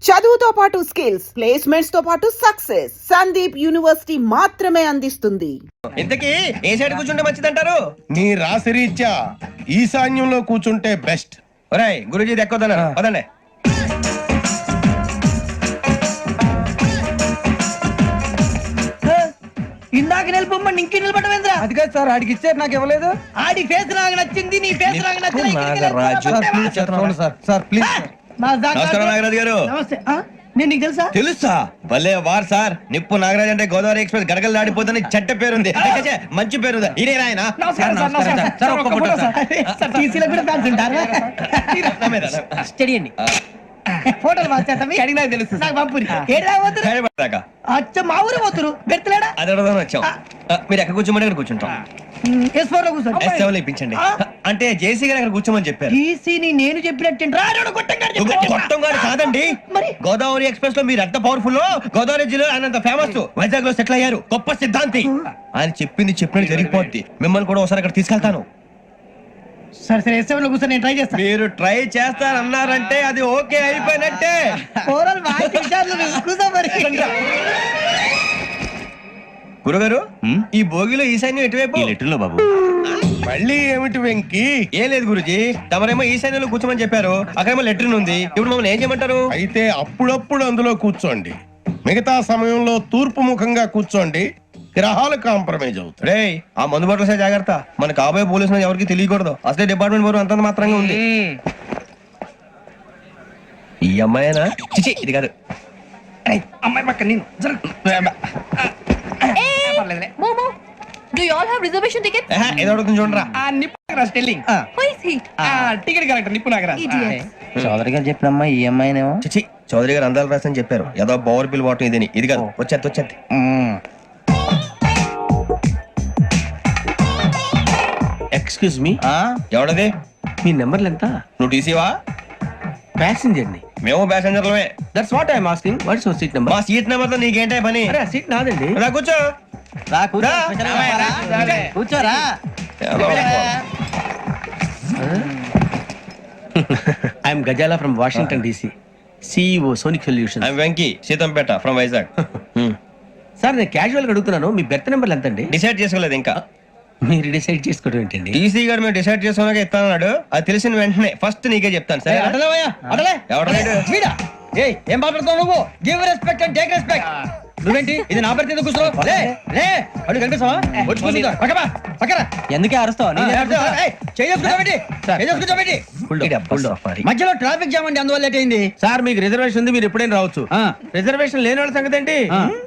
చదువుతో పాటు skills, placements తో పాటు సక్సెస్ సందీప్ యూనివర్సిటీ మాత్రమే అందిస్తుంది. ఇంతకీ ఏ సైడ్ కూర్చుంటే మంచిదంటారు? నీ రాశి రీత్యా ఈశాన్యంలో కూర్చుంటే బెస్ట్. ఒరేయ్ గురుజీ దెక్కొద్దన్నారు పదండి. ఇందాక నిలబొమ్మని ఇంకే నిలబడమేంద్రా? అది కాదు సార్, ఆడికి ఇచ్చారు నాకు ఇవ్వలేదు. ఆడి ఫేస్ నాకు నచ్చింది, నీ ఫేస్ నాకు నచ్చింది. సార్ ప్లీజ్ నమస్కారం నాగరాజు గారు. నమస్తే. నేను నీకు తెలుసా? తెలుసా? భలే వార్ సార్. నిప్పు నాగరాజ్ అంటే గోదావరి ఎక్స్ప్రెస్ గడగలు దాడిపోతుంది చెట్ట పేరుంది. మంచి పేరుంది. ఇదే ఆయన నమస్కారం సార్. నమస్కారం సార్. ఒక్క ఫోటో సార్. సార్ టీసీలో కూడా ఫ్యాన్స్ ఉంటారా? స్టడీ అండి. ఫోటోలు మార్చేస్తాం. అడిగి నాకు తెలుసు. నాకు పంపురి. ఏడా పోతురు? అచ్చ మా ఊరు పోతురు. పెడతలేడా? అది అడగదామని వచ్చాం. మీరు ఎక్కడ కూర్చోమని అక్కడ కూర్చుంటాం. S4 లో కూర్చోండి. S7 ఇప్పించండి. అంటే జేసీ గారు అక్కడ కూర్చోమని చెప్పారు. టీసీని నేను చెప్పినట్టు గొట్టంగాడు కాదండి. మరి గోదావరి ఎక్స్ప్రెస్ లో మీరు ఎంత పవర్ఫుల్, గోదావరి జిల్లా ఆయనంత ఫేమస్, వైజాగ్ లో సెటిల్ అయ్యారు, గొప్ప సిద్ధాంతి. ఆయన చెప్పింది చెప్పినట్టు జరిగిపోద్ది. మిమ్మల్ని కూడా ఒకసారి అక్కడ తీసుకెళ్తాను. సరే సరే S7 లో కూర్చొని నేను ట్రై చేస్తాను. మీరు ట్రై చేస్తారన్నారంటే అది ఓకే అయిపోయినట్టే. గురుగారు ఈ భోగిలో ఈశాన్యం ఎటువైపు? లెటర్లో బాబు. మళ్ళీ ఏమిటి వెంకీ? ఏం లేదు గురుజీ, తమరేమో ఈశాన్యంలో కూర్చోమని చెప్పారు, అక్కడేమో లెటర్ ఉంది. ఇప్పుడు మమ్మల్ని ఏం చేయమంటారు? అయితే అప్పుడప్పుడు అందులో కూర్చోండి, మిగతా సమయంలో తూర్పు ముఖంగా కూర్చోండి. గ్రహాలు కాంప్రమైజ్ అవుతాయి. రే ఆ మందు బట్టలసే జాగ్రత్త. మన కాబోయే పోలీసులు ఎవరికి తెలియకూడదు. అసలే డిపార్ట్మెంట్ బోరు అంతంత మాత్రంగా ఉంది. ఈ అమ్మాయినా? చిచి ఇది కాదు. అమ్మాయి పక్క నేను Momo, do you all have reservation tickets? ఏదో అడుగుతుంది చూడరా. నిప్పు Nagaraj telling. Who is he? Ticket collector నిప్పు నాగరాజ్. Idiots. చౌదరి గారు చెప్పినమ్మా ఈ అమ్మాయినేమో. చిచి చౌదరి గారు అందాలు రాసని చెప్పారు. ఏదో బోర్ బిల్ వాటం ఇదని. ఇది కాదు. వచ్చేది ఎక్స్క్యూజ్ మీ, ఎవడది? మీ నెంబర్లు ఎంత? నువ్వు టీసీవా? ప్యాసింజర్ ని. మేము ప్యాసెంజర్లమే. That's what I'm asking. What's your seat number? మా సీట్ నెంబర్ తో నీకేంటే పని? అరే ఆ సీట్ నాదండి. రా కూర్చో. కూర్చోరా. I'm Gazala from Washington DC, CEO Sonic Solution. I'm Venky, Seethampeta from Vizag. Sir నేను క్యాజువల్ గా అడుగుతున్నాను, మీ బెర్త్ నెంబర్లు ఎంత అండి? డిసైడ్ చేసుకోలేదు ఇంకా. మీరు డిసైడ్ చేసుకోవడం ఏంటండి? టీసీ గారు మేము డిసైడ్ చేసుకున్నాక ఇస్తానన్నాడు. అది తెలిసిన వెంటనే ఫస్ట్ నీకే చెప్తాను. సరే ఏం మాట్లాడుతావు నువ్వు? Give respect and take respect. నువ్వేంటి ఇది నా పరిస్థితి? కూర్చో. అడుగు కనిపిస్తావా? ఎందుకే అరుస్తావు? మధ్యలో ట్రాఫిక్ జామ్ అండి, అందువల్ల లేట్ అయింది. సార్ మీకు రిజర్వేషన్ ఉంది, మీరు ఎప్పుడైనా రావచ్చు. రిజర్వేషన్ లేని వాళ్ళ సంగతి ఏంటి?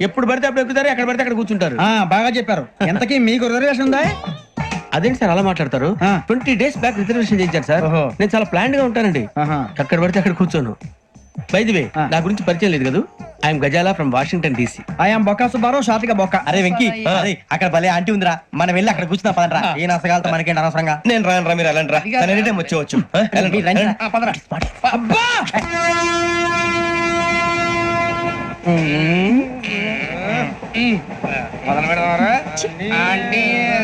ఎప్పుడు పడితే అప్పుడు ఎక్కుతారు, ఎక్కడ పడితే అక్కడ కూర్చుంటారు. బాగా చెప్పారు. ఎంతకీ మీకు రిజర్వేషన్ ఉందా? అదేంటి సార్ అలా మాట్లాడతారు? 20 days బ్యాక్ రిజర్వేషన్ చేయించారు సార్. నేను చాలా ప్లాన్డ్ గా ఉంటానండి. అక్కడ పడితే అక్కడ కూర్చోను. బై ది వే నా గురించి పరిచయం లేదు కదా, I'm Gazala from Washington DC. I'm Bokka Subbarao, షాతిక బొక్క. అరే వెంకీ, అక్కడ భలే ఆంటీ ఉందిరా, మనం వెళ్ళి అక్కడ కూర్చున్నా పదరా. ఏ నసగాలతో మనకేంటి అనవసరంగా. నేను రాను రా, మీరు వెళ్ళండి రా. ఎనీ టైం వచ్చేవచ్చు. అబ్బా మొదలు పెడదామరా? ఆంటీ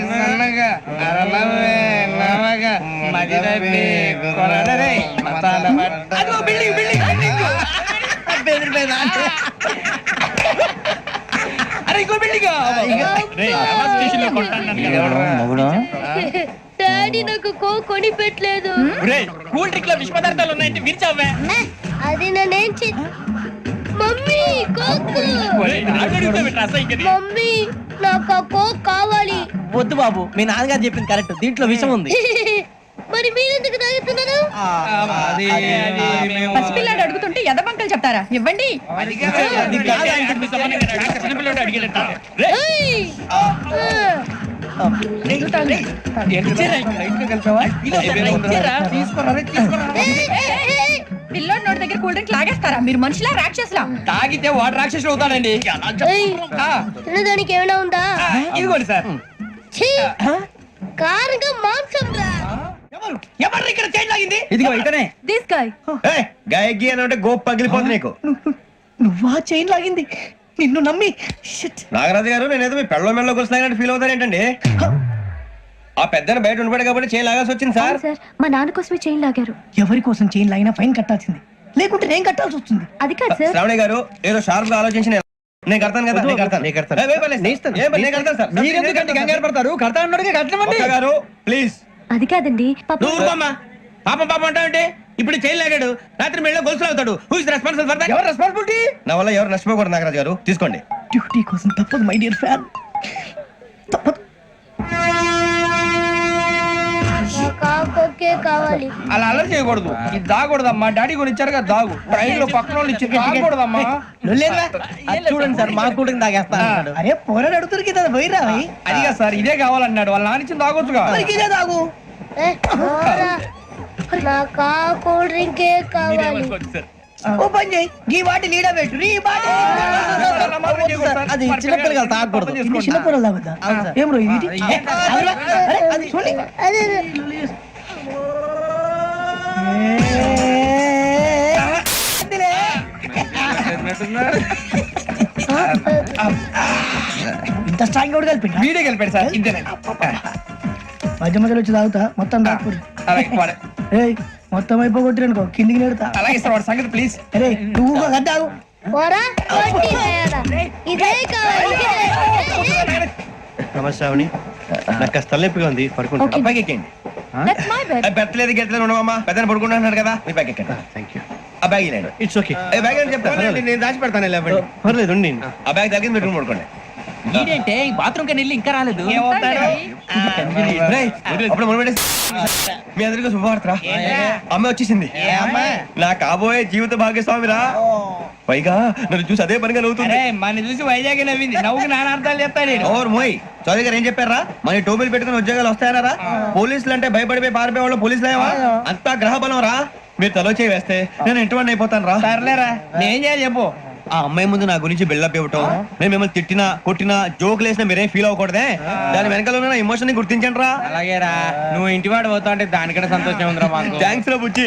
సన్నగా అరలవే నవగా మదిరబే కొరడరే మతాల అదో బిల్డింగ్ బిల్డింగ్ బిల్డింగ్ బెదిరిపోయింది ఆంటీ. అరే ఇంకో బిల్డింగ్. డాడీ నాకు కొని పెట్టలేదు. కూల్ డ్రింక్ లో విష పదార్థాలు ఉన్నాయంటే విరిచావే. అది నేనేం మమ్మీ కోక్. మమ్మీ నాకు కోక్ కావాలి. వద్దు బాబు, మీ నాన్నగారు చెప్పింది కరెక్ట్, దీంట్లో విషం ఉంది. మరి మీరెందుకు తాగుతున్నారు? పసిపిల్లాడు అడుగుతుంటే ఎదబంకలు చెప్తారా? ఇవ్వండి. పిల్లోడి నోటి దగ్గర కూల్ డ్రింక్ లాగేస్తారా? మీరు మనుషులా రాక్షసులా? తాగితే వాడు రాక్షసులు అవుతాడండి. తినడానికి ఏమైనా ఉందా? ఇదిగోండి సార్. కారుగా మాంసం రా. ఎవరు ఇక్కడ చైన్ లాగింది? ఇదిగో ఇతనే. This guy. గాయకి అని అంటే గోప్ పగిలిపోతుంది నీకు. నువ్వా చైన్ లాగింది? నిన్ను నమ్మి. నాగరాజు గారు నేనేదో మీ పెళ్ళ మెళ్ళ గురిసినట్టు ఫీల్ అవుతారు ఏంటండి? ఆ పెద్దని బయట ఉండిపోయాడు కాబట్టి చైన్ లాగాల్సి వచ్చింది సార్. మా నాన్న కోసమే చైన్ లాగారు. ఎవరి కోసం చైన్ లాగినా ఫైన్ కట్టాల్సింది. లేకుంటే నేను కట్టాల్సి వస్తుంది. అది కాదు సార్. శ్రావణి గారు ఏదో షార్ప్ గా ఆలోచించి నేను కడతాను కదా, నేను కడతాను. ఏ, ఏ, పర్లేదు. నేను కడతాను సార్. మీరెందుకంటే కంగారు పడతారు? కడతా అన్నాడుగా కట్టమండి. ఒక్క గారు ప్లీజ్. అది కాదండి పాపం. నువ్వు ఊరుకోమ్మా. పాపం పాపం అంటావంటే ఇప్పుడు చైన్ లాగాడు, రాత్రి మెళ్ళ గొలుసులు అవుతాడు. Who is responsible for that? ఎవరు రెస్పాన్సిబిలిటీ? నా వల్ల ఎవరు నష్టపోకూడదు నాగరాజు గారు, తీసుకోండి. డ్యూటీ కోసం తప్పదు మై డియర్ ఫ్యాన్, తప్పదు. కావాలి. అలా అలర్ చేయకూడదు. ఇది దాగకూడదమ్మా. డాడీ కొని ఇచ్చారు కదా దాగు. ట్రైన్ లో పక్కన వాళ్ళు ఇచ్చి దాగకూడదమ్మా. లొల్లేదురా? చూడండి సార్, మా కూడా తాగేస్తా. అరే పోరాడు అడుగుతారు కదా, పోయిరా భయ్. అదిగా సార్, ఇదే కావాలన్నాడు. వాళ్ళ నాన్న ఇచ్చింది తాగొచ్చుగా. మరి ఇదే తాగు. నాకు కూల్ డ్రింకే కావాలి. ఓ పని చేయి, ఈ బాటి లీడ పెట్టు. ఈ బాటి అది చిన్నపిల్లలు తాగకూడదు. చిన్నపిల్లలు తాగుతా. ఏం రో ఇది? అరే, అది చూడండి. అదే ఇంత స్ట్రాంగ్ కూడా కలిపి వీడే కలిపాడు సార్. ఇంతేనండి. మధ్య మధ్యలో వచ్చి తాగుతా, మొత్తం తాగుతుంది. అలాగే వాడు- ఏయ్ మొత్తం అయిపోగొట్టిరనుకో కిందికి నేడుతా. అలాగే సార్, వాడు సంగతి ప్లీజ్. అరే నువ్వు కద్దాగు. పోరా కొట్టి తయారా. ఇదే కావాలి. నమస్తే శ్రావణి, నాకు కాస్త తలెప్పిగా ఉంది, పడుకుంటా. Okay. బ్యాగ్ ఎక్కండి. That's my bed. పెట్టలేదు గెట్టలేదు ఉండవమ్మా, పెద్దని పడుకుంటున్నాడు కదా, మీ బ్యాగ్ ఎక్కండి. Thank you. ఆ బ్యాగ్ ఇలాండి. It's okay. బ్యాగ్ అని చెప్తాను. నేను దాచి పెడతాను. పర్లేదు ఉండి. ఆ బ్యాగ్ తగ్గింది పెట్టుకుని పడుకోండి. ఏంటంటే బాత్రూమ్ కని వెళ్ళి ఇంకా రాలేదు. రేయ్, అప్పుడు మొదలు పెట్టేసి. మీ అందరికీ శుభవార్తరా, అమ్మ వచ్చేసింది. నా కాబోయే జీవిత భాగ్యస్వామిరా. పైగా నన్ను చూసి అదే పనిగా నవ్వుతుంది. మన చూసి వైజాగ్ నవ్వింది. నవ్వుకి నాన్న అర్థాలు చెప్తాడు. ఓర్ మోయ్, చౌదరి గారు ఏం చెప్పారా? మన టోబీలు పెట్టుకుని ఉద్యోగాలు వస్తాయనరా? పోలీసులు అంటే భయపడిపోయి పారిపోయే వాళ్ళు పోలీసులు ఏవా? అంతా గ్రహ బలం రా. మీరు తలో చేయి వేస్తే నేను ఇంటివాడిని అయిపోతాను రా. సర్లేరా, నేను చేయాలి చెప్పు. ఆ అమ్మాయి ముందు నా గురించి బిల్డప్ ఇవ్వటం, నేను మిమ్మల్ని తిట్టినా కొట్టినా జోకులు వేసినా మీరేం ఫీల్ అవ్వకూడదే. దాని వెనకాల ఉన్న ఎమోషన్ ని గుర్తించండి రా. అలాగేరా, నువ్వు ఇంటివాడు పోతా అంటే దానికంటే సంతోషం ఉందిరా మాకు. థ్యాంక్స్ రా బుజ్జి.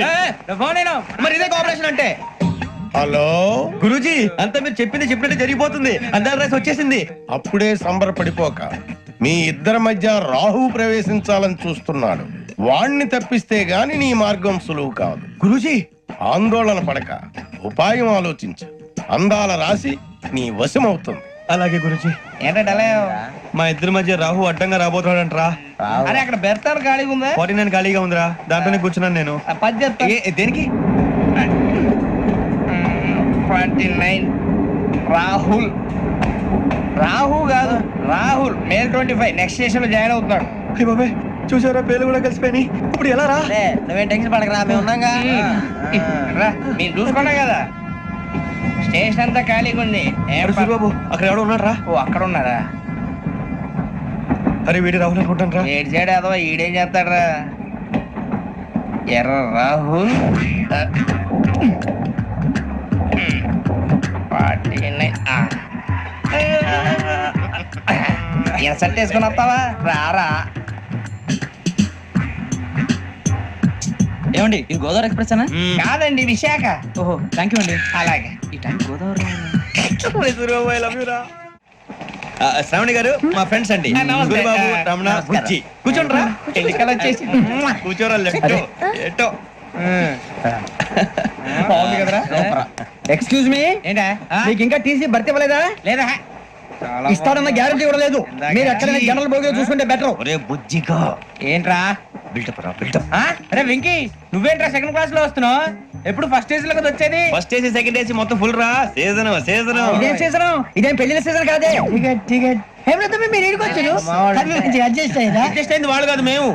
ఫోన్ అయినా మరి ఇదే కోఆపరేషన్ అంటే. హలో, గురూజీ, అంతా మీరు చెప్పింది చెప్పినట్టు జరిగిపోతుంది. అందరి రైస్ వచ్చేసింది. అప్పుడే సంబరపడిపోక. మీ ఇద్దరి మధ్య రాహు ప్రవేశించాలని చూస్తున్నాడు. వాణ్ణి తప్పిస్తే గాని నీ మార్గం సులువు కాదు. గురూజీ, ఆందోళన పడక, ఉపాయం ఆలోచించు. అందాల రాశి నీ వశమవుతుంది. అలాగే గురూజీ. ఏంటంటే మా ఇద్దరి మధ్య రాహు అడ్డంగా రాబోతున్నాడంటరా. అరే అక్కడ బెర్తాను ఖాళీగా ఉందా? 49 ఖాళీగా ఉందిరా, దాంట్లోనే కూర్చున్నాను నేను. పది చెప్తా. దేనికి? 29 రాహుల్. రాహు కాదు, రాహుల్. మే 25 నెక్స్ట్ స్టేషన్ లో జాయిన్ అవుతున్నాడు. అయ్య బాబాయ్, చూసారా పేర్లు కూడా కలిసిపోయినాయి. ఇప్పుడు ఎలా రా? నువ్వేం టెన్షన్ పడకరా, మేము ఉన్నాగా. రా, మీరు చూసుకున్నా కదా. స్టేషన్ అంతా ఖాళీగా ఉంది. ఏం ప- బాబు, అక్కడ ఎవడో ఉన్నాడు రా. ఓ అక్కడ ఉన్నారా? అరే వీడి రాహుల్ అనుకుంటాను రా. ఏడు చేయడం అదో ఈడేం చేస్తాడరా? ఎర్ర రాహుల్. 49. ఇన్సర్ట్ వేసుకుని వస్తావా? రారా. ఏమండి, ఇది గోదావరి ఎక్స్ప్రెస్ అనా? కాదండి, విశాఖ. ఓహో, థ్యాంక్ యూ అండి. అలాగే. ఈ టైం గోదావరి శ్రావణి గారు మా ఫ్రెండ్స్ అండి. నమస్తే. గురుబాబు, రమణ, బుజ్జి. కూర్చోండి రా. ఎన్నికలు వచ్చేసి కూర్చోరా. లెట్టో ఎట్టో. బాగుంది కదరా? ఎక్స్క్యూజ్ మీ, ఏంటా? మీకు ఇంకా టీసీ భర్తీ ఇవ్వలేదా? లేదా ఇస్తాడన్న గ్యారంటీ కూడా లేదు. మీరు ఎక్కడైనా జనరల్ బోగిలో చూసుకుంటే బెటర్. ఒరే బుజ్జిగా, ఏంట్రా? బిల్డప్ రా, బిల్డప్. అరే వెంకీ, నువ్వేంట్రా సెకండ్ క్లాస్ లో వస్తున్నావు? ఎప్పుడు ఫస్ట్ ఏజ్ లో కదా వచ్చేది? ఫస్ట్ ఏసీ సెకండ్ ఏసీ మొత్తం ఫుల్ రా. Season season. ఇదేం సీజన్? ఇదేం పెళ్లిన సీజన్ కాదే. టికెట్ టికెట్ ఏమిటో మీరు ఇడికి వచ్చారు. అడ్జస్ట్ అయ్యారా? అడ్జస్ట్ అయింది వాళ్ళు కాదు, మేము.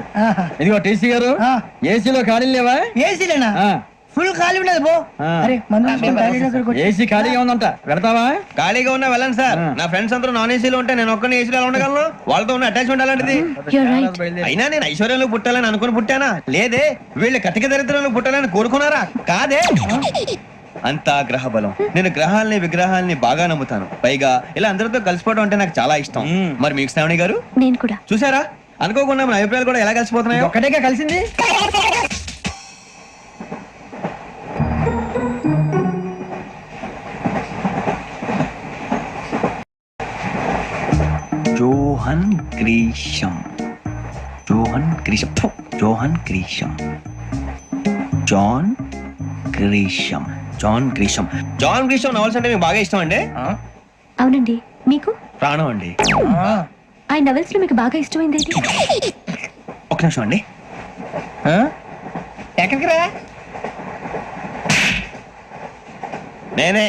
ఇదిగో టీసీ గారు, ఆ. ఏసీలో ఖాళీలు లేవా? ఏసీలేనా? ఆ. ఫుల్ ఖాళీ ఉండదు బో. ఆ. అరే మందు తీసుకొని టాయిలెట్ దగ్గరకు వచ్చి. ఏసీ ఖాళీగా ఉందంట, పెడతావా? ఖాళీగా ఉన్నా వెళ్ళండి సార్. నా ఫ్రెండ్స్ అందరూ నాన్ ఏసీలో ఉంటే నేను ఒక్కనే ఏసీలో ఎలా ఉండగలను? వాళ్ళతో ఉన్న అటాచ్మెంట్ అలాంటిది. You're right. అయినా నేను ఐశ్వర్యంలో పుట్టాలని అనుకుని పుట్టానా? లేదే. వీళ్ళు కటిక దరిద్రంలో పుట్టాలని కోరుకున్నారా? కాదే. అంతా గ్రహ బలం. నేను గ్రహాలని విగ్రహాలని బాగా నమ్ముతాను. పైగా ఇలా అందరితో కలిసిపోవడం అంటే నాకు చాలా ఇష్టం. మరి మీకు శ్రావణి గారు నేను కూడా. చూసారా, అనుకోకుండా మన అభిప్రాయాలు కూడా ఎలా కలిసిపోతున్నాయో. ఒక్కటేగా కలిసింది. John Grisham. John Grisham. John Grisham. John Grisham. John Grisham. John Grisham novels అంటే మీకు బాగా ఇష్టం అండి? అవునండి. మీకు? ప్రాణం అండి. ఆయన నవెల్స్ లో మీకు బాగా ఇష్టమైంది ఏంటి? ఒక నిమిషం అండి. ఎక్కడికి రా? నేనే.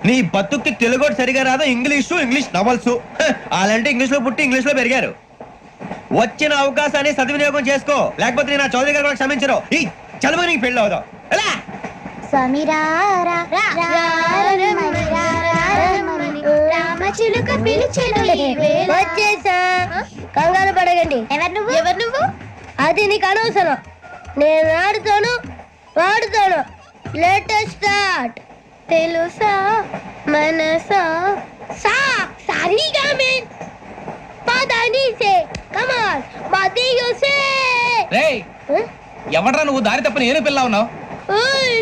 నీ బతుక్కి తెలుగు సరిగా రాదు, ఇంగ్లీష్ నవల్స్. అలాంటి ఇంగ్లీష్ లో పుట్టి ఇంగ్లీష్ లో పెరిగారు. వచ్చిన అవకాశాన్ని సద్వినియోగం చేసుకో, లేకపోతే నేను నా చౌదరి గారు కూడా క్షమించరు. ఈ చదువు నీకు పెళ్ళి అవుదాం. ఎలా? కంగారు పడగండి. ఎవరు నువ్వు? అది నీకు అనవసరం. నేను ఆడుతాను, వాడుతాను. Latest start. తెలుసా మనసా సా సారీగా మెన్ పదని సే కమాన్ మదియో సే. రేయ్, ఎవడ్రా నువ్వు? దారి తప్ప నేను పిల్ల ఉన్నావు. ఓయ్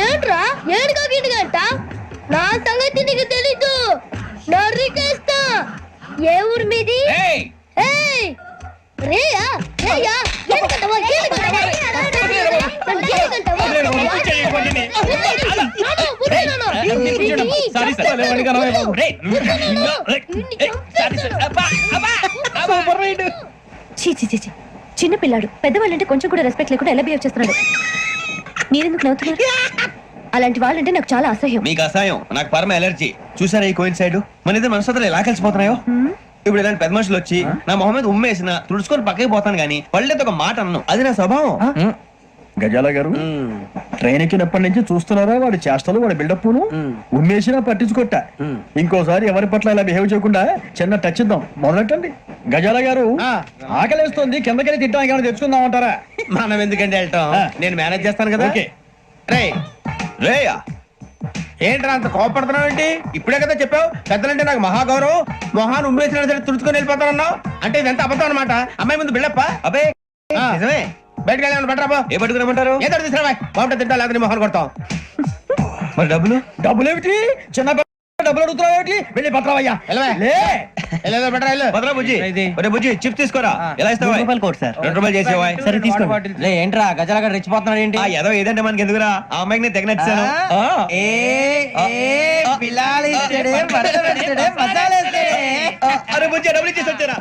ఏంట్రా ఏడుగా గిడుగంట? నా సంగతి నీకు తెలీదు. నరికేస్తా. ఏ ఊరు మీది? రేయ్, ఏయ్ రేయా రేయా ఏడుగంటవా ఏడుగంటవా సారీ సార్. రేయ్, చీ చీ చీ చీ. చిన్న పిల్లాడు. పెద్దవాళ్ళంటే కొంచెం కూడా రెస్పెక్ట్ లేకుండా ఎలా బిహేవ్ చేస్తున్నాడు. మీరెందుకు నవ్వుతున్నారు? అలాంటి వాళ్ళంటే నాకు చాలా అసహ్యం. మీకు అసహాయం, నాకు పరమ ఎలర్జీ. చూసారా ఈ కోయిన్ సైడ్? మన ఇద్దరు మనసులో ఎలా కలిసిపోతున్నాయో. ఇప్పుడు ఇలాంటి పెద్ద మనుషులు వచ్చి నా మొహం మీద ఉమ్మేసిన తుడుచుకొని పక్కకి పోతాను కానీ పళ్ళేతో ఒక మాట అన్నాను. అది నా స్వభావం. గజాల గారు ట్రైన్ ఎక్కినప్పటి నుంచి చూస్తున్నారా వాడి చేష్టలు, వాడి బిల్డప్ ఉమ్మేసినా పట్టించుకోట. ఇంకోసారి ఎవరి పట్ల ఇలా బిహేవ్ చేయకుండా చిన్న టచ్ ఇద్దాం. మొదలెట్టండి. గజాల గారు ఆకలేస్తుంది, కిందకెళ్ళి తిట్టానికి ఏమైనా తెచ్చుకుందాం అంటారా? మనం ఎందుకంటే వెళ్తాం, నేను మేనేజ్ చేస్తాను కదా. రేయ్, రేయా ఏంట్రా అంత కోపడుతున్నావు ఏంటి? ఇప్పుడే కదా చెప్పావు పెద్దలంటే నాకు మహాగౌరవం, మొహాన్ని ఉమ్మేసిన సరే తుడుచుకొని వెళ్ళిపోతానన్నావు. అంటే ఇదంతా అబద్ధం అనమాట. అమ్మాయి ముందు బిళ్ళప్ప. అబ్బే నిజమే. బయటకు వెళ్ళాను బట్రాబో. ఏ పట్టుకురమ్మంటారు? ఏదో తీసుకురా బాగుంటే తింటా, లేదా మొహాన్ని కొడతాం. మరి డబ్బులు? డబ్బులు ఏమిటి? చిన్న డబ్బులు అడుగుతున్నావు ఏమిటి? వెళ్ళి పట్టరావయ్యా. వెళ్ళేదో బట్రా వెళ్ళు. భద్రా బుజ్జి, ఒరే బుజ్జి చిప్స్ తీసుకోరా. ఎలా ఇస్తావా? ₹2 చేసేవా? సరే తీసుకోండి. ఏంట్రా గజాల గారు రెచ్చిపోతున్నాడు ఏంటి? ఆ ఏదో ఏదంటే మనకి ఎందుకురా, ఆ అమ్మాయికి నేను తెగ నచ్చాను. అరే బుజ్జి డబ్బులు ఇచ్చేసి వచ్చారా?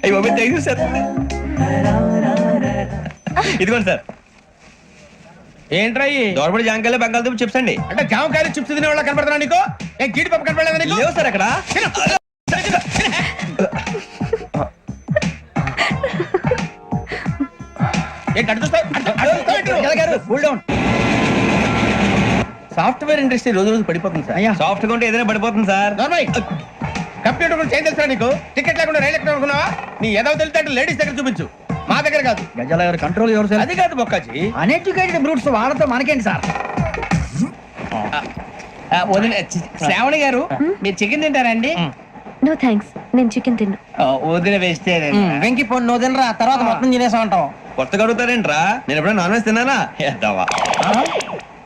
అయ్యో థ్యాంక్ యూ సార్. ఇదిగోండి సార్. ఏంట్రా దోరబడి జాంకాయలు బంగాళదుంప చిప్స్ అండి. అంటే జామకాయలు చిప్స్ తినే వాళ్ళ కనపడుతున్నా నీకు? ఏం జీడిపప్పు కనపడలేదా నీకు? లేవు సార్ అక్కడ. సాఫ్ట్వేర్ ఇండస్ట్రీ రోజు రోజు పడిపోతుంది సార్. సాఫ్ట్ గా ఉంటే ఏదైనా పడిపోతుంది సార్. కంప్యూటర్ గురించి ఏం తెలుసా నీకు? టికెట్ లేకుండా రైలు ఎక్కడ అనుకున్నావా? నీ ఏదో తెలితే లేడీస్ దగ్గర చూపించు, మా దగ్గర కాదు. గజాల గారు కంట్రోల్ ఎవరు సార్? అది కాదు బొక్కాజీ. అన్ఎడ్యుకేటెడ్ బ్రూట్స్ వాళ్ళతో మనకేంటి సార్? శ్రావణి గారు మీరు చికెన్ తింటారండి? నో థ్యాంక్స్, నేను చికెన్ తిన్ను. వదిన వేస్తే వెంకి పొన్ను నువ్వు తినరా, తర్వాత మొత్తం తినేసా ఉంటాం. కొత్తగా అడుగుతారేంట్రా? నేను ఎప్పుడైనా నాన్ వెజ్ తిన్నానా? ఎద్దావా.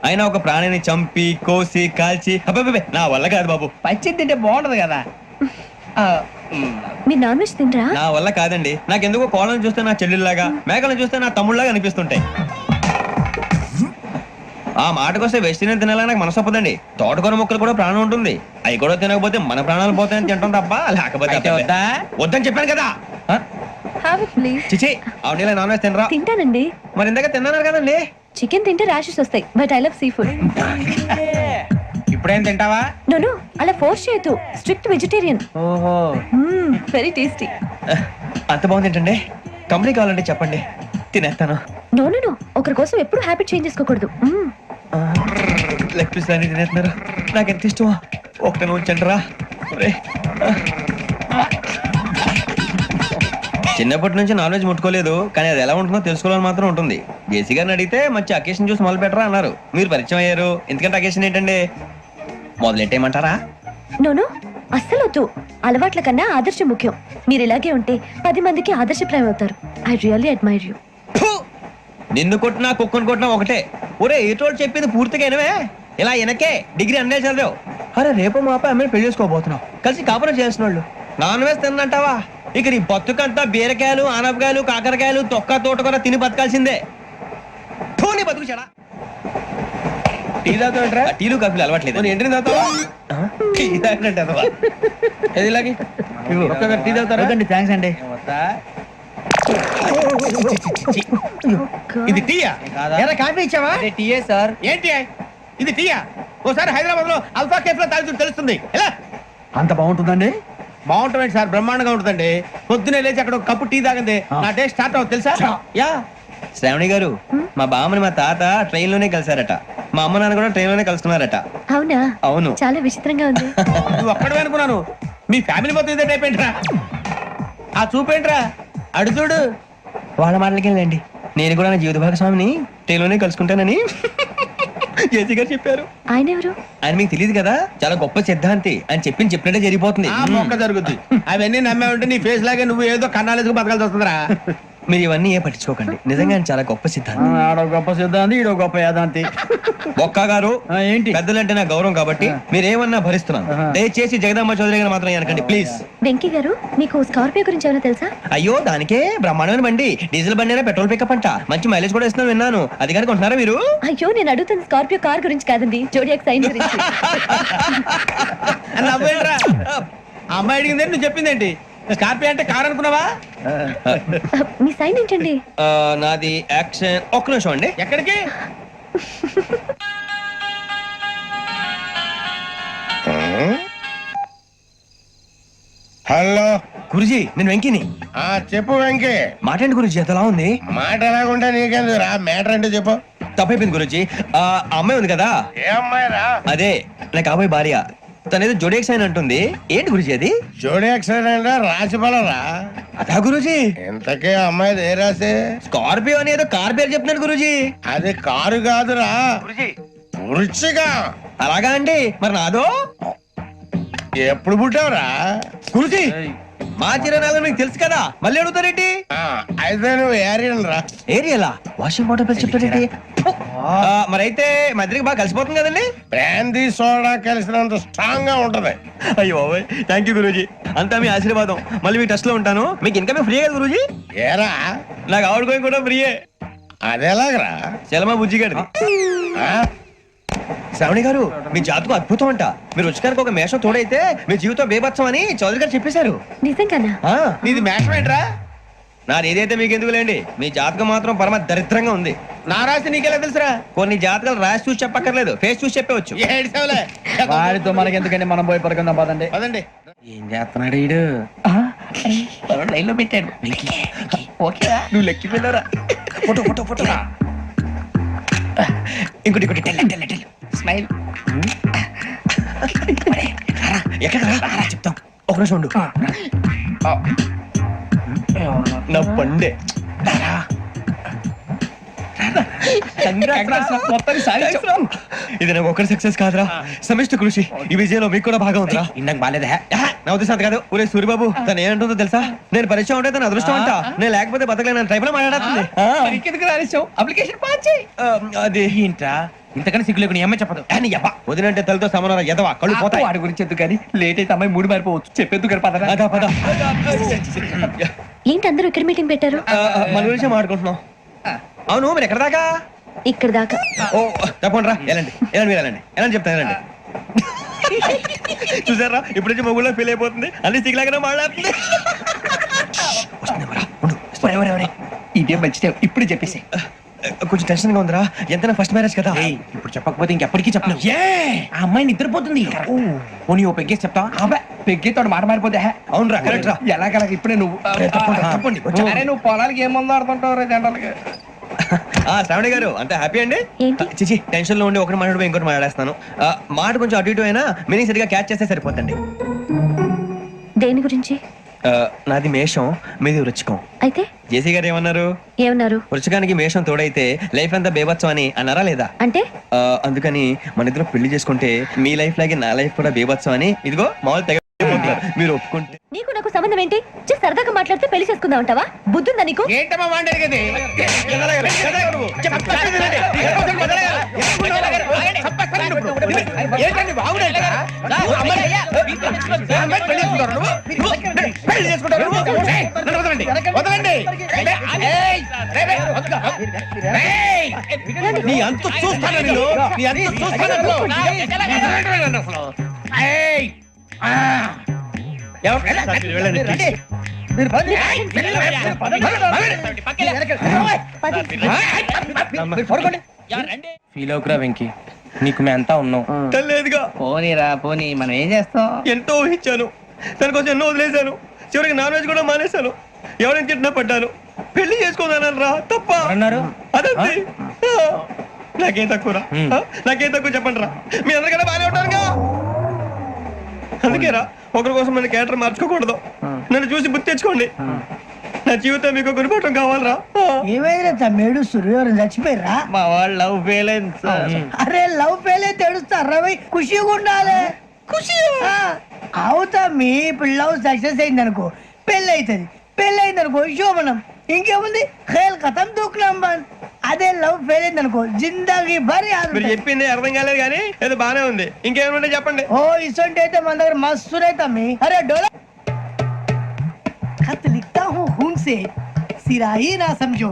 అయినా ఒక ప్రాణిని చంపి కోసి కాల్చి అబ్బబ్బే నా వల్ల కాదు బాబు. పచ్చి తింటే బాగుంటది కదా. మీరు నాన్ వెజ్ తినరా? నా వల్ల కాదండి. నాకెందుకో కోళ్ళని చూస్తే నా చెల్లెల్లాగా, మేకలను చూస్తే నా తమ్ముళ్ళలాగా అనిపిస్తుంటాయి. ఆ మాటకొస్తే వెస్టిరియన్ తినాలని నాకు మనసు ఒప్పదండి. తోటకూర మొక్కలు కూడా ప్రాణం ఉంటుంది. అవి కూడా తినకపోతే మన ప్రాణాలు పోతాయని తింటాం తప్ప లేకపోతే వద్దని చెప్పాను కదా. Have it please. చిచి అవునీ నాన్ వెజ్ తినరా? తింటానండి. మరి ఇందాక తిన్నాను కదండి. చికెన్ తింటే ర్యాషెస్ వస్తాయి, but I love sea food. ఇప్పుడేం తింటావా? నో అలా ఫోర్స్ చేయొద్దు. Strict vegetarian. ఓహో, వెరీ టేస్టీ. అంత బాగుంది ఏంటండి? కంపెనీ కావాలంటే చెప్పండి, తినేస్తాను. నో ఒకరి కోసం ఎప్పుడు హ్యాబిట్ చేంజ్ చేసుకోకూడదు. లెగ్ పీస్ అన్ని తినేస్తున్నారు. నాకు ఎంత ఇష్టమో ఒకటి ఉంచండి రా. చిన్నప్పటి నుంచి నాన్ వెజ్ ముట్టుకోలేదు, కానీ అది ఎలా ఉంటుందో తెలుసుకోవాలని మాత్రం ఉంటుంది. జేసీ గారిని అడిగితే మంచి అకేషన్ చూసి మొదలు పెట్టరా అన్నారు. మీరు పరిచయం అయ్యారు, ఎందుకంటే అకేషన్ ఏంటండి? మొదలెట్టేయమంటారా? నో అస్సలు వద్దు. అలవాట్ల కన్నా ఆదర్శం ముఖ్యం. మీరు ఇలాగే ఉంటే 10 మందికి ఆదర్శప్రాయం అవుతారు. I really admire you. నిన్ను కొట్టినా కుక్కను కొట్టినా ఒకటే. ఒరే ఏటోళ్ళు చెప్పింది పూర్తిగా వినవే. ఇలా వెనకే డిగ్రీ అన్నే చదివావు. అరే రేపు మా అబ్బాయి అమ్మని పెళ్లి చేసుకోబోతున్నావు కలిసి కాపురం చేసిన వాళ్ళు నాన్ వెజ్ తిన్నంటావా ఇక నీ బతుకంతా బీరకాయలు ఆనపకాయలు కాకరకాయలు తొక్క తోట కూడా తిని బతకాల్సిందే నీ బతుకు చెడా టీ తాగుతాంట్రా టీలు కాఫీలు అలవాట్లేదు ఎంట్రీ తాగుతావా టీ తాగినట్టు అదవా. ఏది ఇలాగే ఒక్కొక్కరు టీ తాగుతారా థ్యాంక్స్ అండి. ఇది టీయా ఎరా కాఫీ ఇచ్చావా? టీయే సార్ ఏంటి ఇది టీయా ఓసారి హైదరాబాద్ లో అల్ఫా కేఫ్ లో తాగుతూ తెలుస్తుంది ఎలా అంత బాగుంటుందండి? బాగుంటుంది సార్ బ్రహ్మాండంగా ఉంటుందండి పొద్దునే లేచి అక్కడ ఒక కప్పు టీ తాగింది నా డే స్టార్ట్ అవుతుంది తెలుసా యా శ్రావణి గారు మా బామ్మని మా తాత ట్రైన్ లోనే కలిసారట మా అమ్మ నాన్న కూడా ట్రైన్ లోనే కలుసుకున్నారట. అవునా? అవును. చాలా విచిత్రంగా ఉంది. నువ్వు ఒక్కడే అనుకున్నాను మీ ఫ్యామిలీ మొత్తం ఇదే టైప్ ఏంట్రా ఆ చూపేంట్రా అడు చూడు వాళ్ళ మాటలకి వెళ్ళండి నేను కూడా నా జీవిత భాగస్వామిని ట్రైన్ లోనే కలుసుకుంటానని జేసీ గారు చెప్పారు. ఆయన ఎవరు? ఆయన మీకు తెలియదు కదా చాలా గొప్ప సిద్ధాంతి అని చెప్పినట్టే జరిగిపోతుంది. ఆ మొక్క జరుగుద్ది అవన్నీ నమ్మే ఉంటే నీ ఫేస్ లాగే నువ్వు ఏదో కన్నాలేసుకు బతకాల్సి వస్తుందిరా మీరు ఇవన్నీ ఏ పట్టించుకోకండి నిజంగా ఆయన చాలా గొప్ప సిద్ధాంతి. ఆడో గొప్ప సిద్ధాంతి ఈడో గొప్ప యాదాంతి. ఒక్క గారు ఏంటి? పెద్దలంటే నా గౌరవం కాబట్టి మీరేమన్నా భరిస్తున్నాను. దయచేసి జగదమ్మ చౌదరి గారు మాత్రం అనకండి ప్లీజ్. వెంకీ గారు మీకు స్కార్పియో గురించి ఏమైనా తెలుసా? అయ్యో దానికే బ్రహ్మాండమైన బండి డీజిల్ బండి అయినా పెట్రోల్ పికప్ అంట మంచి మైలేజ్ కూడా ఇస్తున్నాను విన్నాను. అది కానీ కొంటున్నారా మీరు? అయ్యో నేను అడుగుతుంది స్కార్పియో కార్ గురించి కాదండి, జోడియాక్ సైన్ గురించి. నవ్వేంట్రా ఆ అమ్మాయి అడిగింది నువ్వు చెప్పిందేంటి స్కార్పియో అంటే కార్ అనుకున్నావా మీ సైన్ ఏంటండి? నాది యాక్షన్. ఒక్క నిమిషం అండి. ఎక్కడికి హలో గురుజీ నేను వెంకిని. చెప్పు వెంకీ. మాటండి గురుజీ ఎంతలా ఉంది? మాట ఎలాగుంటా నీకెందుకు రా మ్యాటర్ అంటే చెప్పు. తప్పైపోయింది గురుజీ. ఆ అమ్మాయి ఉంది కదా ఏ అమ్మాయి రా? అదే నా కాబోయే భార్య తనేదో జోడేక్ సైన్ అంటుంది. ఏంటి గురుజీ అది? జోడి యాక్సిడెంట్ రాసి బలరా? అదా గురుజీ ఇంతకే అమ్మాయి ఏ రాసి? స్కార్పియో అని ఏదో కార్ పేరు చెప్తున్నాడు గురుజీ. అది కారు కాదురా వృచ్చిగా. అలాగా అండి మరి నాదో? ఎప్పుడు పుట్టావురా? గురుజీ మా చిరనాలు మీకు తెలుసు కదా మళ్ళీ అడుగుతారేంటి? అయితే నువ్వు ఏరియన్ రా. ఏరియలా వాషింగ్ వాటర్ పేరు చెప్తారేంటి? మరైతే మా ఇద్దరికి బాగా కలిసిపోతుంది కదండి. బ్రాందీ సోడా కలిసినంత స్ట్రాంగ్ గా ఉంటది. అయ్యో థ్యాంక్ యూ గురూజీ అంతా మీ ఆశీర్వాదం. మళ్ళీ మీ టెస్ట్ లో ఉంటాను. మీకు ఇన్కమ్ ఫ్రీ కదా గురూజీ? ఏరా నాకు ఆవిడ గోయింగ్ కూడా ఫ్రీయే. అదేలాగరా? చలమా బుజ్జి గారిది. శ్రావణి గారు మీ జాతకు అద్భుతం అంట. మీరు రుచికారికి ఒక మేషం తోడైతే మీ జీవితం బేబత్సం అని చౌదరి గారు చెప్పేశారు. నిజంగానా? నీది మ్యాచ్ ఏంట్రా నాది ఏదైతే మీకు ఎందుకు లేండి మీ జాతకం మాత్రం పరమ దరిద్రంగా ఉంది. నా రాసి నీకెలా తెలుసురా? కొన్ని జాతకాలు రాసి చూసి చెప్పక్కర్లేదు ఫేస్ చూసి చెప్పవచ్చు. ఏడ్చావులే వాడితో మనకి ఎందుకండి, మనం పోయి పడుకుందాం పదండి. పదండి. ఏం చేస్తున్నాడు వీడు? లైన్ లో పెట్టాడు. ఓకేరా నువ్వు లెక్కిపోయినారా? ఫోటో ఫోటో ఫోటో ఇంకోటి ఇంకోటి స్మైల్. ఎక్కడ చెప్తాం ఒక నిమిషం ఉండు. నా పండే ఇది నాకు ఒక్కరి సక్సెస్ కాదురా సమిష్టి కృషి. ఈ విజయంలో మీకు కూడా భాగం ఉందిరా. ఇందాక బాగాలేదా? నా ఉద్దేశం అంత కాదు. ఊరే సూర్యబాబు తను ఏమంటుందో తెలుసా? నేను పరిచయం ఉంటే తన అదృష్టం అంట. నేను లేకపోతే బతకలేను ట్రైబ్ లో మాట్లాడుతుంది. అప్లికేషన్ పాస్ చేయి. అది ఏంట్రా ఇంతకన్నా సిగ్గు లేకుండా ఏమై చెప్పదు. వదినంటే తలతో సమానం ఎదవా కళ్ళు పోతాయి. వాడి గురించి ఎందుకు కానీ లేట్ అయితే అమ్మాయి మూడు మారిపోవచ్చు. చెప్పేందుకు గారు పద అదా పద. ఏంటి అందరూ ఇక్కడ మీటింగ్ పెట్టారు? మన గురించి మాట్లాడుకుంటున్నాం. అవును మీరు ఎక్కడ దాకా? ఇక్కడ దాకా. ఓ తప్పకుండా రా వెళ్ళండి వెళ్ళండి మీరు వెళ్ళండి వెళ్ళండి చెప్తాను వెళ్ళండి. చూసారా ఇప్పుడు నుంచి మొగుల్లో ఫీల్ అయిపోతుంది. అన్ని సిగ్లాగానే మాట్లాడుతుంది. ఇదే మంచి ఇప్పుడు చెప్పేసి. కొంచెం టెన్షన్ గా ఉందిరా. ఎంతైనా ఫస్ట్ మ్యారేజ్ కదా. ఇప్పుడు చెప్పకపోతే ఇంకెప్పటికీ చెప్పలేవు. ఆ అమ్మాయి నిద్రపోతుంది. పోనీ ఓ పెగ్గేసి చెప్తా. పెగ్గేతో మాట మారిపోతే అవునురా కరెక్ట్ రా. ఎలాగలాగ ఇప్పుడే నువ్వు తప్పండి. అరే నువ్వు పొలాలకి ఏం మందు ఆడుతుంటావు జనరల్ గా. శ్రావణి గారు అంత హ్యాపీ అండి? ఏంటి? చిచి టెన్షన్ లో ఉండి ఒకటి మాట్లాడిపోయి ఇంకోటి మాట్లాడేస్తాను. మాట కొంచెం అటు ఇటు అయినా మీనింగ్ సరిగా క్యాచ్ చేస్తే సరిపోతండి. దేని గురించి? నాది మేషం మీది వృచ్చికం. అయితే జేసీ గారు ఏమన్నారు? ఏమన్నారు? వృచ్చికానికి మేషం తోడైతే లైఫ్ అంతా బేబత్సం అని అన్నారా లేదా? అంటే అందుకని మన ఇద్దరు పెళ్లి చేసుకుంటే మీ లైఫ్ లాగే నా లైఫ్ కూడా బేబత్సం అని ఇదిగో మామూలు తెగ మీరు ఒప్పుకుంటే. నీకు నాకు సంబంధం ఏంటి? సరదాగా మాట్లాడితే పెళ్లి చేసుకుందాం అంటావా? బుద్ధుందా నీకు? ఏంటమ్మా వాడేది ఏంటండి బాగుండేట? అమ్మాయి పెళ్లి చేసుకుంటారు నువ్వు? పెళ్లి చేసుకుంటారు నువ్వు? ఏయ్, నన్ను వదలండి, వదలండి. ఏయ్, ఏయ్, నీ అంత చూస్తాను నేను, నీ అంత చూస్తాను అసలు. ఏయ్, ఆ. వెళ్ళండి. మీరు పదండి. మీరు పడుకోండి. ఫీల్ అవుకురా వెంకీ, నీకు మేమంతా ఉన్నాం. లేదుగా, పోనీరా పోనీ, మనం ఏం చేస్తాం? ఎంతో ఊహించాను, దానికోసం ఎన్నో వదిలేశాను, చివరికి నాన్ వెజ్ కూడా మానేశాను. ఎవరైనా తిట్టినా పడ్డాను. పెళ్లి చేసుకోదానని రా తప్ప అన్నారు అదంతే. నాకేం తక్కువరా? నాకేం తక్కువ చెప్పండి రా, మీ అందరికన్నా బాగానే ఉంటారుగా. అందుకేరా ఒకరి కోసం నన్ను క్యారెక్టర్ మార్చుకోకూడదు. నన్ను చూసి గుర్తు తెచ్చుకోండి. నా జీవితం మీకు గురిపటం కావాలరా. ఏమైనా తమ్మేడు సూర్యవరం చచ్చిపోయిరా? మా వాళ్ళు లవ్ ఫెయిల్ అయింది సార్. అరే లవ్ ఫెయిల్ అయితే ఏడుస్తారా? ఖుషిగా ఉండాలి. ఖుషి అవుతా. మీ ఇప్పుడు లవ్ సక్సెస్ అయింది అనుకో, పెళ్ళి అవుతుంది. పెళ్ళి అయింది అనుకో శోభనం. ఇంకేముంది, ఖేల్ కథం దూకునాం బంద్. అదే లవ్ ఫెయిల్ అయింది అనుకో, జిందాగీ భారీ. మీరు చెప్పింది అర్థం కాలేదు కానీ ఏదో బానే ఉంది. ఇంకేమైనా చెప్పండి. ఓ ఇసొంటి అయితే మన దగ్గర మస్తు తమ్మి. అరే డోలా खत लिखता हूँ खून से, सिरा ही ना समझो,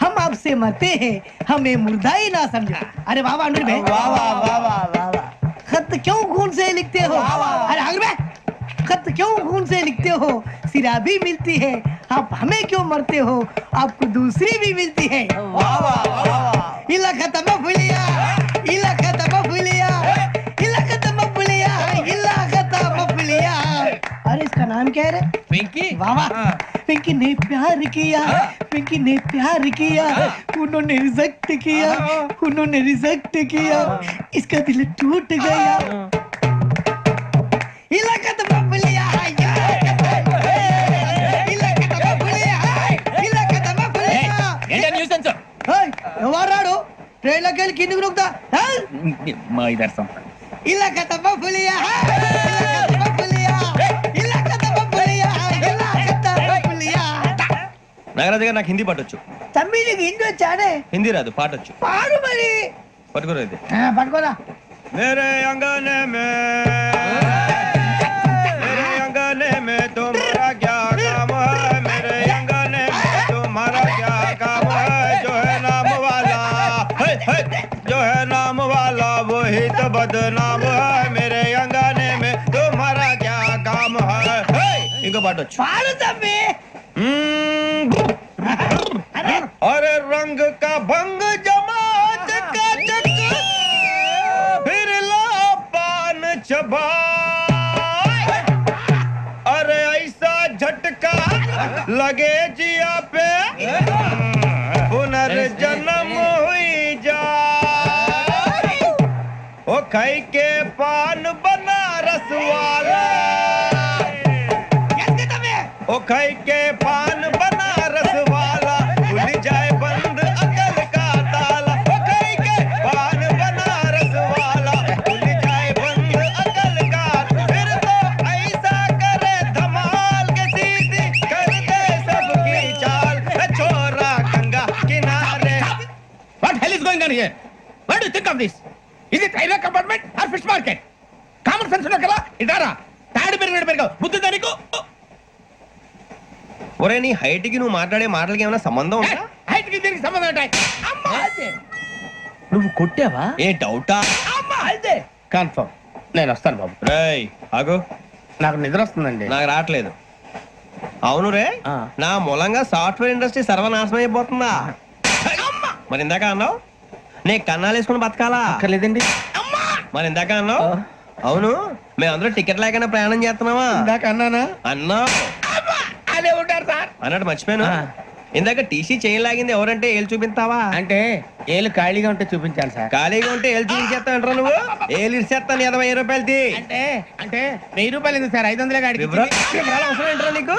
हम आपसे मरते हैं, हमें मुर्दा ही ना समझो. अरे वाह वाह अनुर भाई, वाह वाह वाह वाह वाह. खत क्यों खून से लिखते हो? अरे अनुर भाई, खत क्यों खून से लिखते हो? सिरा भी मिलती है, आप हमें क्यों मरते हो? आपको दूसरी भी मिलती है. वाह वाह वाह. इला खत्म फुलिया, इला खत्म फुलिया, इला खत्म फुलिया, इला खत्म फुलिया. अरे इसका नाम क्या है रे? వెంకీ. वाह वाह. पिंकी ने प्यार किया, पिंकी ने प्यार किया, उन्होंने रिजेक्ट किया, उन्होंने रिजेक्ट किया, इसका दिल टूट गया. इलाका तो बबलिया, इलाका तो बबलिया, इलाका तो बबलिया. ఏంటో న్యూసెన్స్? ఎవరాడు ట్రైన్ లోకి వెళ్ళి కిందికి నొక్కుతా? మా ఇదర్శం. ఇలాకా तो बबलिया, इलाका तो बबलिया, इलाका तो बबलिया, इलाका तो बबलिया. నాగరాజు గారు నాకు హిందీ పాటొచ్చు. తమ్మి నీకు హిందీ వచ్చానే? హిందీ రాదు, పాటొచ్చు. పాడు మరి. పట్టుకోరు అయితే. పట్టుకోరా. मेरे अंगने में, मेरे अंगने में तुम्हारा क्या काम है? मेरे अंगने में तुम्हारा क्या काम है? जो है नाम वाला, जो है नाम वाला वही तो बदनाम है. मेरे अंगने में तुम्हारा क्या काम है? इनको बाटो. పాడు తమ్మి. अरे रंग का भंग जमा चकाचक, फिर ला पान चबा. अरे ऐसा झटका लगे जिया पे, पुनर्जन्म हुई जा. ओ खाई के पान बनारस वाला, ओ खाई के पान बनारस वाला, खुल जाए बंद अकल का ताला. ओ खाई के पान बनारस वाला, खुल जाए बंद अकल का. फिर तो ऐसा करे धमाल के सीधी कर दे सबकी चाल. छोरा गंगा किनारे. What hell is going on here? What do you think of this? Is it railway compartment or fish market? Common sense ఉన్నా కదా, ఇదారా తాడు పెరిగావు బుద్ధి దానికి. ఒరే నీ హైట్ కి నువ్వు మాట్లాడే మాటలకి ఏమైనా సంబంధం ఉందా? హైట్ కి దీనికి సంబంధం ఉంటాయి. అమ్మా నువ్వు కొట్టావా? ఏ డౌటా? అమ్మా అయితే కన్ఫర్మ్. నేను వస్తాను బాబు. రేయ్ ఆగు, నాకు నిద్ర వస్తుందండి. నాకు రావట్లేదు. అవును రే, నా మూలంగా సాఫ్ట్వేర్ ఇండస్ట్రీ సర్వనాశనం అయిపోతుందా? మరి ఇందాక అన్నావు నీ కన్నాలు వేసుకుని బతకాలా? లేదండి. మరి ఇందాక అన్నావు అవును మేమందరూ టికెట్ లేకనే ప్రయాణం చేస్తున్నావా? ఇందాక అన్నానా? అన్నావు. అదే ఉంటారు సార్. అన్నట్టు మర్చిపోయాను, ఇందాక టీసీ చేయి లాగింది ఎవరంటే ఏళ్ళు చూపిస్తావా? అంటే ఏళ్ళు ఖాళీగా ఉంటే చూపించాలి సార్. ఖాళీగా ఉంటే ఏళ్ళు చూపించేస్తానంటారా నువ్వు? ఏళ్ళు ఇచ్చేస్తాను 20 రూపాయలది. అంటే అంటే 1000 రూపాయలు ఎందుకు సార్? 500 గాడికి వివరాలు అవసరం ఏంటరా నీకు?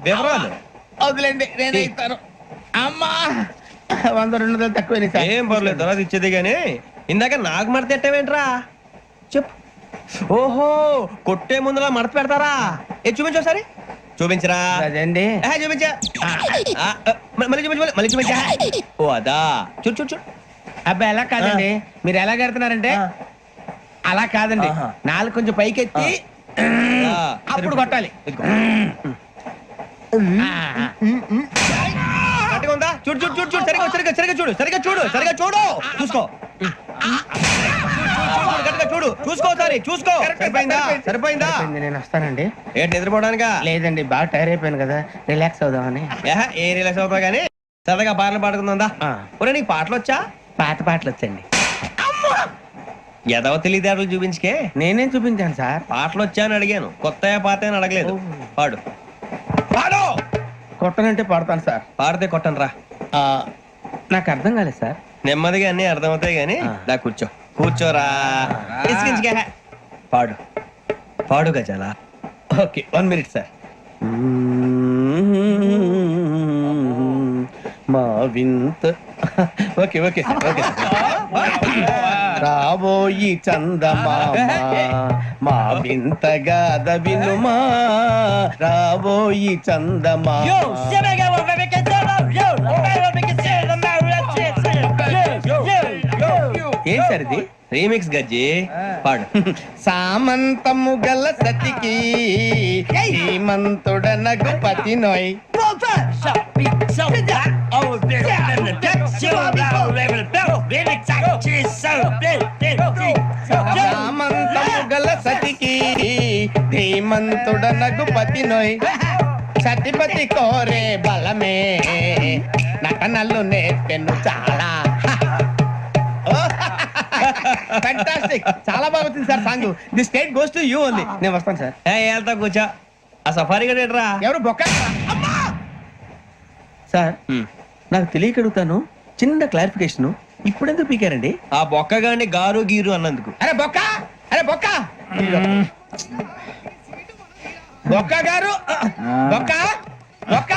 వివరాలు వదిలేండి, నేనే ఇస్తాను. అమ్మా 100 200 తక్కువ సార్. ఏం పర్లేదు, తర్వాత ఇచ్చేది గానీ ఇందాక నాకు మడత ఎట్టవేంట్రా చెప్పు. ఓహో కొట్టే ముందులా మడత పెడతారా? ఏ చూపించు ఒకసారి. చూపించరా? అదండి. చూపించా. మళ్ళీ చూపించు, మళ్ళీ చూపించా. ఓ అదా, చూడు చూడు చూడు. అబ్బాయి ఎలా కాదండి, మీరు ఎలా కడుతున్నారంటే అలా కాదండి, నాలుగు కొంచెం పైకెత్తి అప్పుడు కొట్టాలి. గట్టిగా ఉందా? చూడు చూడు చూడు చూడు, సరిగా సరిగా సరిగా చూడు, సరిగా చూడు, సరిగా చూడు, చూసుకో. గట్టిగా చూడు, చూసుకో, సరే చూసుకో. సరిపోయిందా? సరిపోయిందా? నేను వస్తానండి. ఏంటి నిద్రపోవడానికా? లేదండి, బాగా టైర్ అయిపోయాను కదా, రిలాక్స్ అవుదామని. ఏ రిలాక్స్ అవుతావు కానీ సరదాగా పాటలు పాడుకుందా? ఒరే నీకు పాటలు వచ్చా? పాత పాటలు వచ్చండి. ఎదవ తెలివితేటలు చూపించుకే. నేనేం చూపించాను సార్? పాటలు వచ్చా అని అడిగాను, కొత్త పాత అని అడగలేదు. పాడు పాడు. కొట్టనంటే పాడతాను సార్. పాడితే కొట్టను రా. నాకు అర్థం కాలేదు సార్. నెమ్మదిగా అన్ని అర్థమవుతాయి గానీ దా కూర్చో. కూర్చోరా. ఇసుకించుకే. పాడు పాడు గజాల. Okay, 1 minute sir. మా వింత. Okay okay sir, okay sir. రాబోయి చందమామ మా వింతగా వినుమా, రాబోయి చందమామ. ఏం సార్ ఇది? రీమిక్స్ గజ్జి. పాడు. సామంతము గల సతికి శ్రీమంతుడనగు పతి నోయ్. సామంతము గల సతికి ధీమంతుడనగు పతి నోయ్. సతిపతి కోరే బలమే నటనలు నేర్పెను చాలా. ఫ్యాంటాస్టిక్, చాలా బాగా వచ్చింది sir song. The state goes to you only. నేను వస్తాను సార్. వెళ్తా కూర్చో. ఆ సఫారీ గడేట్రా. ఎవరు బొక్క సార్? నాకు తెలియక అడుగుతాను, చిన్న క్లారిఫికేషన్. ఇప్పుడెందుకు పీకారండి? ఆ బొక్క గాని గారు గీరు అన్నందుకు. అరే బొక్క, అరే బొక్క, బొక్క గారు, బొక్క బొక్క.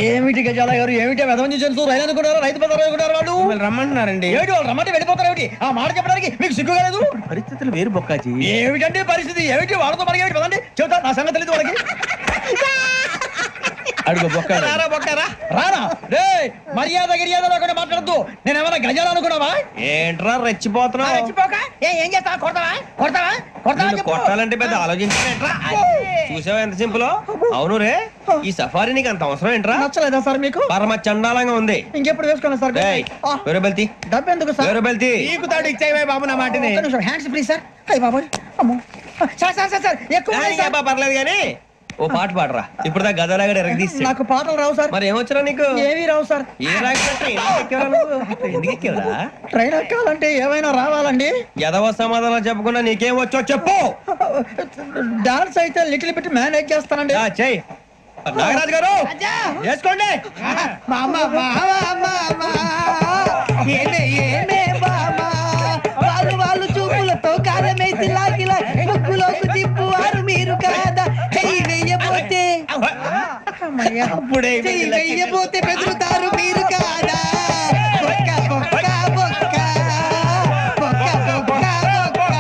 ఏమిటి గజాల గారు, ఏమిటి వెదవని చూసి రైలు అనుకున్నారా, రైతు బజార్ అనుకున్నారు వాళ్ళు? మిమ్మల్ని రమ్మంటున్నారండి. ఏమిటి వాళ్ళు రమ్మంటే వెళ్ళిపోతారు? ఏమిటి ఆ మాట చెప్పడానికి మీకు సిగ్గు కాలేదు? పరిస్థితులు వేరు బొక్కాజీ. ఏమిటంటే పరిస్థితి? ఏమిటి వాళ్ళతో మనకి ఏమిటి పదండి, చెబుతా నా సంగతి తెలియదు వాళ్ళకి. అడుగు బొక్క. రారా బొక్కరా. రానా రే, మర్యాద గిర్యాద లేకుండా మాట్లాడద్దు. నేనేమన్నా గజాలు అనుకున్నావా? ఏంట్రా రెచ్చిపోతున్నావు? ఏం చేస్తావా? కొడతావా కొడతావా కొడతావా నిన్ను కొట్టాలంటే పెద్ద ఆలోచించానేంట్రా. చూసావా ఎంత సింపుల్. అవును రే, ఈ సఫారీ నీకు అంత అవసరం ఏంట్రా? నచ్చలేదా సార్ మీకు? పరమ చండాలంగా ఉంది. ఇంకెప్పుడు వేసుకోండి సార్. వేరే బెల్తి, డబ్బు ఎందుకు సార్? వేరే బెల్తి. నీకు తాడు ఇచ్చావే బాబు నా మాటని. Hands please sir. అయ్యి బాబోయ్, అమ్మో సార్ సార్ సార్ సార్ ఎక్కువ ఉన్నాయి సార్. పర్లేదు కానీ ఓ పాట పాడరా. ఇప్పుడు దా గదలాగడ ఎరగదీసి. నాకు పాటలు రావు సార్. మరి ఏమొచ్చరా నీకు? ఏమీ రావు సార్. ఏ రాకపోతే ఎందుకు ఎక్కేవరా? ట్రైన్ ఎక్కాలంటే ఏమైనా రావాలండి. ఎదవ సమాధానం చెప్పకుండా నీకేం వచ్చో చెప్పు. డాన్స్ అయితే లిటిల్ బిట్ మేనేజ్ చేస్తానండి. చెయ్యి. నాగరాజు గారు వేసుకోండి. మామ ఏమే ఏమే బామా, వాళ్ళు వాళ్ళు చూపులతో కాలమేసి లాగిలా ముగ్గులోకి తిప్పువారు మీరు కాదా? చెయ్యి వెయ్యబోతే అప్పుడే చెయ్యి వెయ్యబోతే బెదురుతారు మీరు కాదా? బొక్క బొక్క బొక్క బొక్క బొక్క బొక్క.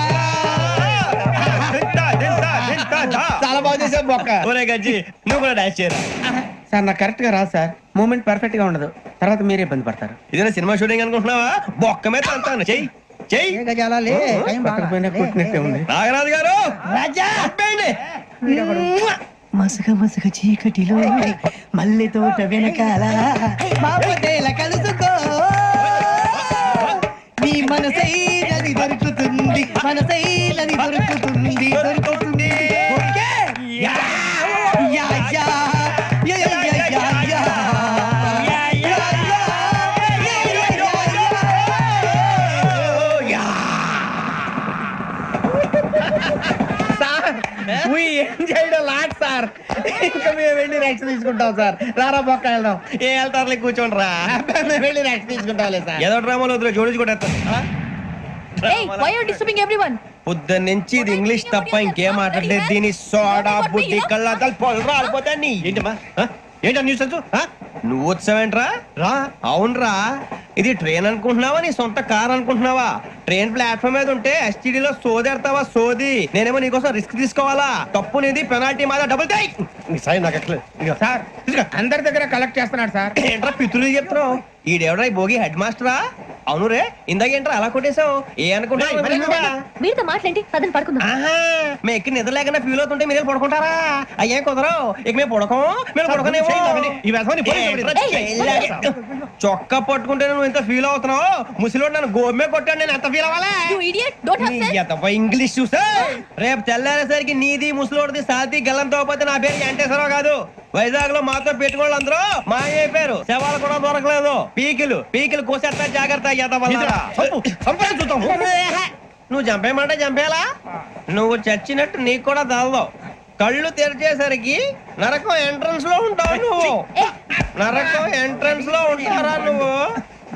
చాలా బాగా చేసావు బొక్క. ఒరే గజ్జి నువ్వు కూడా డాన్స్ చేయరా. సార్ నాకు కరెక్ట్ గా రాదు సార్. మూమెంట్ పర్ఫెక్ట్ గా ఉండదు, తర్వాత మీరే ఇబ్బంది పడతారు. ఇదేనా సినిమా షూటింగ్ అనుకుంటున్నావా? బొక్క మీద అంతాను. చెయ్యి చెయ్యి. గజాలే పక్కన పోయినా కొట్టినట్టే ఉంది. నాగరాజు గారు రాజా చెప్పండి. మసగ మసగ చీకటిలో మల్లె తోట వెనకాల బాబుదేల కలుసుకో, నీ మనసైనది దొరుకుతుంది, మనసైనది దొరుకుతుంది దొరుకుతుంది. Okay? Yeah yeah yeah yeah yeah yeah yeah yeah. We enjoyed a lot, sir. ఇంకా మేము వెళ్ళి రెక్స్ తీసుకుంటాం సార్. రారా బొక్క వెళ్దాం. ఏ వెళ్తారులే కూర్చోండి రా. మేము వెళ్ళి రెక్స్ తీసుకుంటాంలే సార్. ఏదో డ్రామాలో వద్దులే, జోడించుకుంటా. Hey, why are you disturbing everyone? పొద్దున్న నుంచి ఇది ఇంగ్లీష్ తప్ప ఇంకేం మాట్లాడలేదు. దీని సోడా బుద్ధి కళ్ళ పొలు రాలిపోతా. నీ ఏంటమ్మా ఏంటా న్యూస్ నువ్వు వచ్చావేంట్రా? రా. అవునరా, ఇది ట్రైన్ అనుకుంటున్నావా నీ సొంత కార్ అనుకుంటున్నావా? ట్రైన్ ప్లాట్ఫామ్ మీద ఉంటే STD లో సోదేడతావా సోది. నేనేమో నీకోసం రిస్క్ తీసుకోవాలా? తప్పు నీది, పెనాల్టీ మాదా, డబుల్ టై. సార్ అందరి దగ్గర కలెక్ట్ చేస్తున్నాడు సార్. ఏంట్రా పితులు చెప్తున్నావు? ఈడెవడ్రా ఈ భోగి హెడ్ మాస్టరా? అవును రే ఇందాక ఏంట్రా అలా కొట్టేశావు ఏ అనుకుంటా మీరుతో మాట్లాడి పదని పడుకుందాం. ఆహా మేము ఎక్కి నిద్ర లేకుండా ఫీల్ అవుతుంటే మీరు పడుకుంటారా? అయ్యే కుదరవు ఇక మేము పడకం మేము పడకనేమో. చొక్కా పట్టుకుంటే నువ్వు ఎంత ఫీల్ అవుతున్నావు? ముసలివాడు నన్ను గోమే కొట్టాడు, నేను ఎంత ఫీల్ అవ్వాలా? You idiot, don't have sense. English చూసా రేపు తెల్లారేసరికి నీది ముసలోడిది సాతి గల్లంతో పోతే నా పేరు వెంకటేశ్వరరావు కాదు. వైజాగ్ లో మాతో పెట్టుకోళ్ళు అందరూ మాయైపోయారు, శవాలు కూడా దొరకలేదు. పీకిలు కోసేస్తా జాగ్రత్త. నువ్వు చంపేయమంటే చంపేలా? నువ్వు చచ్చినట్టు నీకు కూడా తగదు. కళ్ళు తెరిచేసరికి నరకం ఎంట్రన్స్ లో ఉంటావు నువ్వు. నరకం ఎంట్రన్స్ లో ఉంటారా నువ్వు?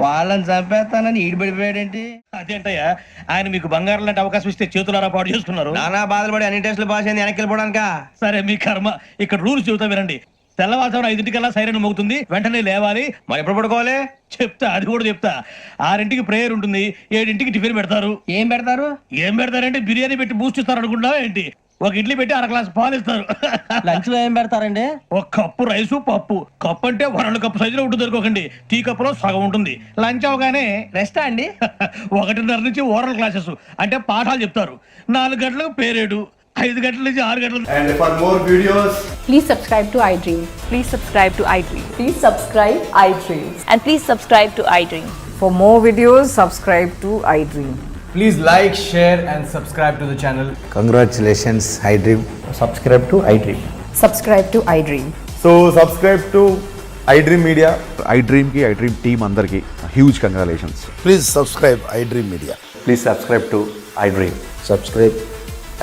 వాళ్ళని చంపేస్తానని ఈడిపడిపోయాడేంటి? అదేంటయ్యా ఆయన మీకు బంగారం లాంటి అవకాశం ఇస్తే చేతులారా పాటు చేసుకున్నారు. నానా బాధలు పడి అన్ని టెస్టులు పాస్ అయింది, వెనక్కి వెళ్ళిపోవడానిక? సరే మీ కర్మ. ఇక్కడ రూల్స్ చెబుతా వినండి. తెల్లవారుజామున 5 సైరన్ మోగుతుంది, వెంటనే లేవాలి. మరి ఎప్పుడు పడుకోవాలి? చెప్తా, అది కూడా చెప్తా. 6 ప్రేయర్ ఉంటుంది, 7 టిఫిన్ పెడతారు. ఏం పెడతారు? ఏం పెడతారంటే బిర్యానీ పెట్టి బూస్ట్ ఇస్తారు అనుకుంటావా ఏంటి? ఒక ఇడ్లీ పెట్టి 1 గ్లాస్ పాలు ఇస్తారు. లంచ్ లో ఏం పెడతారండి? ఒక కప్పు రైసు పప్పు. కప్పు అంటే 2 కప్పు సైజులో ఉంటుంది అనుకోకండి. టీ కప్పులో సగం ఉంటుంది. లంచ్ అవగానే రెస్టా అండి? 1:30 నుంచి ఓరల్ క్లాసెస్ అంటే పాఠాలు చెప్తారు. 4 గంటలకు పేరేడు, 5 గంటల నుంచి 6 గంటలు. And for more videos, Please subscribe to iDream. Please subscribe to iDream. Please subscribe iDream. And please subscribe to iDream. For more videos, subscribe to iDream. please like, share and subscribe to the channel. Congratulations, iDream. Subscribe to iDream. Subscribe to iDream. So subscribe to iDream Media. iDream ki iDream team andarki huge congratulations. Please subscribe iDream Media. Please subscribe to iDream. Subscribe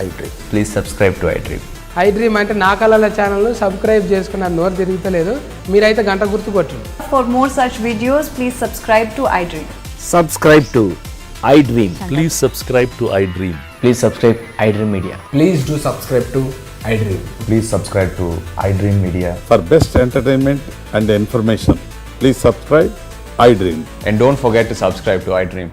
iDream. Please subscribe to iDream. iDream అంటే నా కళల channel subscribe చేసుకున్న నోరు తిరుగుతలేదు. మీరైతే గంట గుర్తు కొట్టండి. For more such videos, please subscribe to iDream. Subscribe to iDream. Please subscribe to iDream. Please subscribe iDream Media. Please do subscribe to iDream. Please subscribe to iDream Media. For best entertainment and information please subscribe iDream. And don't forget to subscribe to iDream.